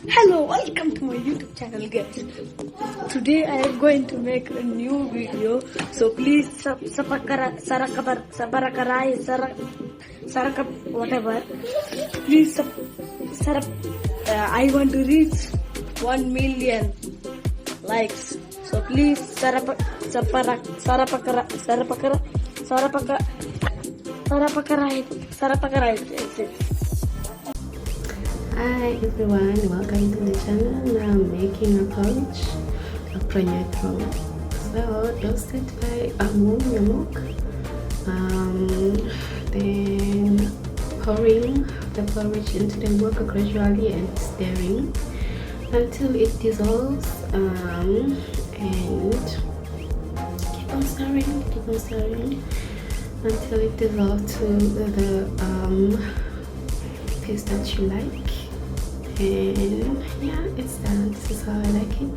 Hello, welcome to my YouTube channel, guys. Today I am going to make a new video, so please whatever. Please I want to reach 1 million likes. So please Hi everyone, welcome to the channel. Now I'm making a porridge, a pronutro. So roasted by warm milk, then pouring the porridge into the milk gradually and stirring until it dissolves, and keep on stirring until it dissolves to the paste that you like. And yeah, it's done. This is how I like it.